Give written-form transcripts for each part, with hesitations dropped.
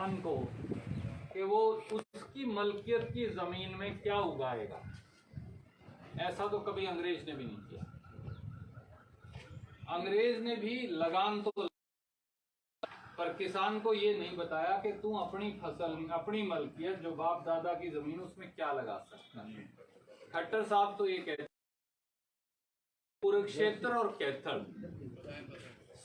किसान को कि वो उसकी मलकियत की जमीन में क्या उगाएगा। ऐसा तो कभी अंग्रेज ने भी नहीं किया। अंग्रेज ने भी लगान तो, पर किसान को ये नहीं बताया कि तू अपनी फसल, अपनी मलकियत जो बाप दादा की जमीन उसमें क्या लगा सकता है। खट्टर साहब तो ये कहते कुरुक्षेत्र और कैथल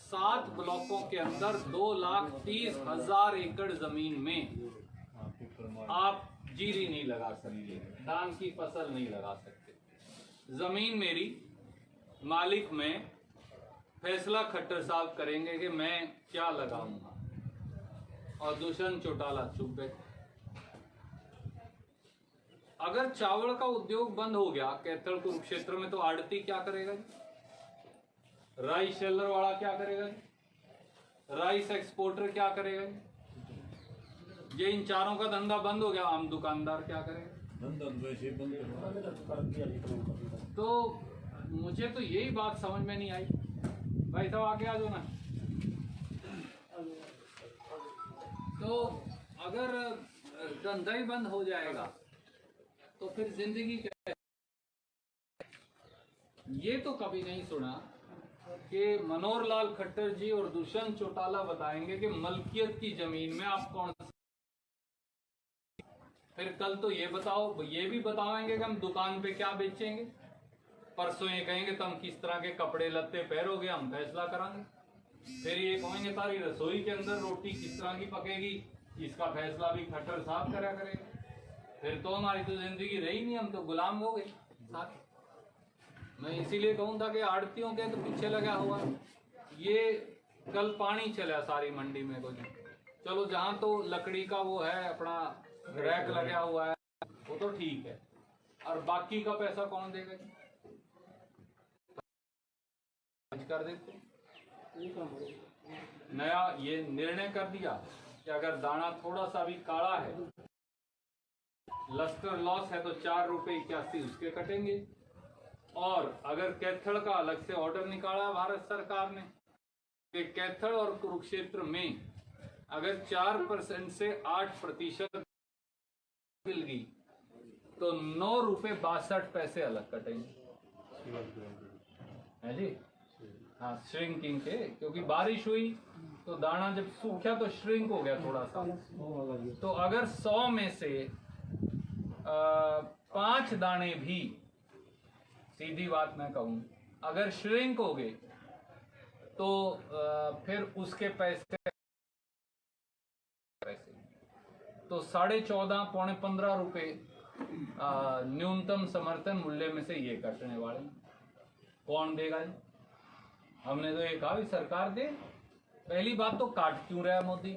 7 ब्लॉकों के अंदर 2,30,000 एकड़ जमीन में आप जीरी नहीं लगा सकते, धान की फसल नहीं लगा सकते। जमीन मेरी, मालिक मैं, फैसला खट्टर साहब करेंगे कि मैं क्या लगाऊंगा। और दुष्यंत चौटाला चुप बैठे। अगर चावल का उद्योग बंद हो गया कैथल कुरुक्षेत्र में, तो आड़ती क्या करेगा जी? राइस शेलर वाला क्या करेगा जी? राइस एक्सपोर्टर क्या करेगा जी? ये इन चारों का धंधा बंद हो गया, आम दुकानदार क्या करेगा? तो मुझे तो यही बात समझ में नहीं आई। भाई साहब आगे आ जाओ ना। तो अगर धंधा ही बंद हो जाएगा तो फिर जिंदगी क्या है? ये तो कभी नहीं सुना कि मनोहर लाल खट्टर जी और दुष्यंत चौटाला बताएंगे कि मलकियत की जमीन में आप कौन सा। फिर कल तो ये बताओ, ये भी बताएंगे कि हम दुकान पे क्या बेचेंगे। परसों ये कहेंगे तुम किस तरह के कपड़े लत्ते पहनोगे, हम फैसला करांगे। फिर ये कहेंगे तारी रसोई के अंदर रोटी किस तरह की पकेगी, इसका फैसला भी खट्टर साहब करा करेगा। फिर तो हमारी तो जिंदगी रही नहीं, हम तो गुलाम हो गए साथ। मैं इसीलिए कहूँ था कि आड़तियों के तो पीछे लगा हुआ ये। कल पानी चला सारी मंडी में कुछ। चलो जहाँ तो लकड़ी का वो है अपना रैक लगा हुआ है वो तो ठीक है, और बाकी का पैसा कौन देगा? कर देते। नया ये निर्णय कर दिया कि अगर दाना थोड़ा सा भी काला है, लस्टर लॉस है, तो 4 रुपए 81 उसके कटेंगे। और अगर कैथल का अलग से ऑर्डर निकाला भारत सरकार ने कि कैथल और कुरुक्षेत्र में अगर 4% से 8% मिल गई तो 9 रुपए 62 पैसे अलग कटेंगे। है जी? हाँ, श्रिंकिंग के, क्योंकि बारिश हुई तो दाना जब सूखा तो श्रिंक हो गया थोड़ा सा। तो अगर 100 में से 5 दाने भी, सीधी बात मैं कहूं, अगर श्रिंक हो गए तो फिर उसके पैसे तो 14.5 पौने 15 रुपए न्यूनतम समर्थन मूल्य में से ये कटने वाले। कौन देगा जी? हमने तो ये कहा भी सरकार दे। पहली बात तो काट क्यों रहा है मोदी,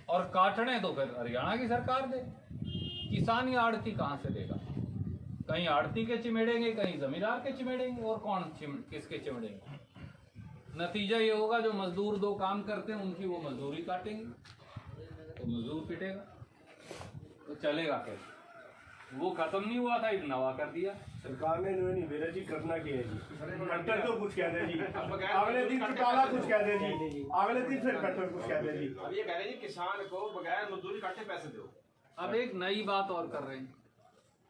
और काटने तो फिर हरियाणा की सरकार दे। किसान या आड़ती कहां से देगा? कहीं आड़ती के चिमेड़ेंगे, कहीं जमींदार के चिमेड़ेंगे, और कौन किसके चिमेड़ेंगे? नतीजा ये होगा जो मजदूर 2 काम करते हैं उनकी वो मजदूरी काटेंगे, तो मजदूर पिटेगा, तो चलेगा कैसे? वो खत्म नहीं हुआ था, एक नवा कर दिया सरकार ने। नहीं मेरा जी करना क्या है जी? खट्टर तो कुछ कहते जी, अगले दिन चौटाला कुछ कहते जी, अगले दिन फिर खट्टर कुछ कहते जी। अब ये कह रहे हैं किसान को बगैर मजदूरी काटे पैसे दो। अब एक नई बात और कर रहे हैं।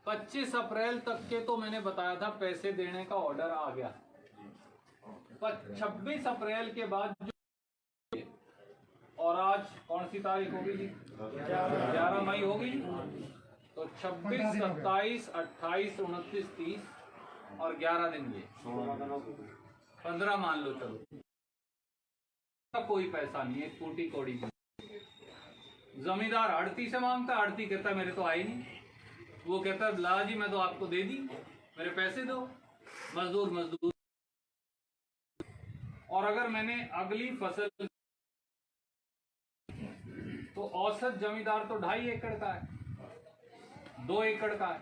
25 अप्रैल तक के तो मैंने बताया था पैसे देने का ऑर्डर आ गया। 26 अप्रैल के बाद जो, और आज कौन सी तारीख होगी जी? 11 मई होगी। तो 26, 27, 28, 29, 30 और 11 दिन ये 15 मान लो। चलो कोई पैसा नहीं है, टूटी कोड़ी। जमींदार आड़ती से मांगता, आड़ती कहता मेरे तो आए नहीं। वो कहता ला जी मैं तो आपको दे दी, मेरे पैसे दो। मजदूर। और अगर मैंने अगली फसल तो औसत जमींदार तो 2.5 एकड़ का है, 2 एकड़ का है।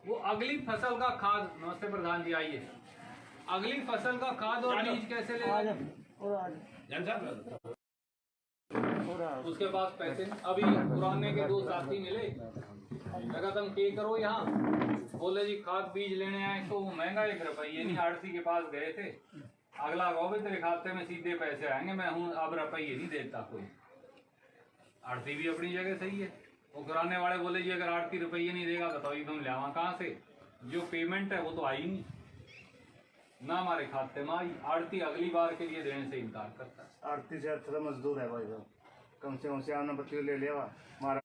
वो अगली फसल का खाद, नमस्ते प्रधान जी आइए, अगली फसल का खाद और बीज कैसे लेगा? उसके पास पैसे। अभी पुराने के 2 साथी मिले, लगा तुम क्या करो यहाँ, बोले जी खाद बीज लेने आए तो महंगा 1 रुपये नहीं। आड़ती के पास गए थे, अगला कहो तेरे खाते में सीधे पैसे आएंगे, मैं हूँ अब रुपये नहीं देता कोई। आड़ती भी अपनी जगह सही है। वो कराने वाले बोले जी अगर आड़ती रुपये नहीं देगा तो एकदम लावा कहाँ से, जो पेमेंट है वो तो आई नहीं ना हमारे खाते में आई। आड़ती अगली बार के लिए देने से इनकार करता है। आरती से अच्छा मजदूर है भाई साहब, कम से कम से आपने बच्चे ले लिया हमारा।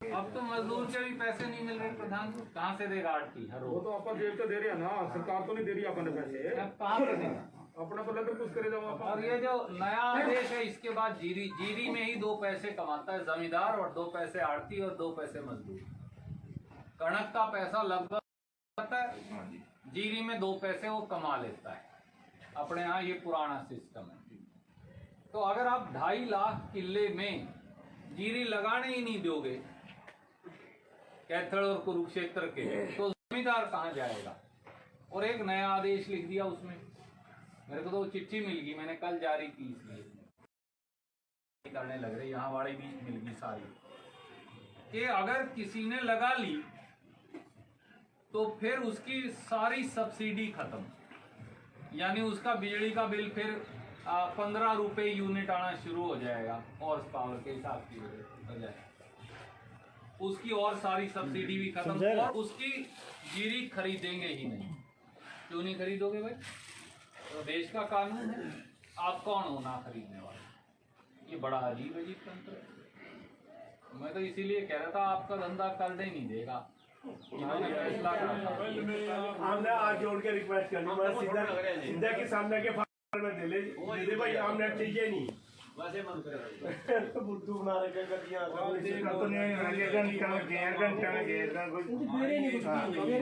अब तो मजदूर के भी पैसे नहीं मिल रहे प्रधान, कहाँ से देगा आड़ती हर वो रोज? तो आपा जेब तो दे रही है ना, सरकार तो नहीं दे रही अपने पैसे, कहाँ से देगा? अपना तो लेकर कुछ करे जाओ आप। और ये जो नया आदेश है इसके बाद जीरी में ही 2 पैसे कमाता है जमींदार, और 2 पैसे आड़ती और 2 पैसे मजदूर। कणक का पैसा लगभग आता है, जीरी में 2 पैसे वो कमा लेता है। अपने यहाँ ये पुराना सिस्टम है। तो अगर आप 2.5 लाख किले में जीरी लगाने ही नहीं दोगे कैथल और कुरुक्षेत्र के, तो जमींदार कहाँ जाएगा? और एक नया आदेश लिख दिया उसमें, मेरे को तो चिट्ठी मिल गई, मैंने कल जारी की, इसलिए करने लग रहे यहाँ वाली भी मिल गई सारी, कि अगर किसी ने लगा ली तो फिर उसकी सारी सब्सिडी खत्म, यानी उसका बिजली का बिल फिर 15 रुपए यूनिट आना शुरू हो जाएगा हॉर्स पावर के हिसाब की वजह, उसकी और सारी सब्सिडी भी खत्म, और उसकी जीरी खरीदेंगे ही नहीं। क्यों नहीं खरीदोगे भाई? तो देश का कानून है, आप कौन हो ना खरीदने वाले? ये बड़ा अजीब तंत्र है। मैं तो इसीलिए कह रहा था आपका धंधा कर दे नहीं देगा, इन्होंने फैसला करा था। हमने आज जोड़ के रिक्वेस्ट करनी, मैं सीधा के सामने के फार्म में दे दे भाई, हमने चाहिए नहीं वैसे मन करे बुद्धू बना रखे गड्डियां तो नहीं घंटा में घेर कुछ मेरी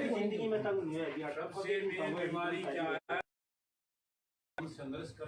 जिंदगी में तंग नहीं है। बीमारी क्या है, संघर्ष कर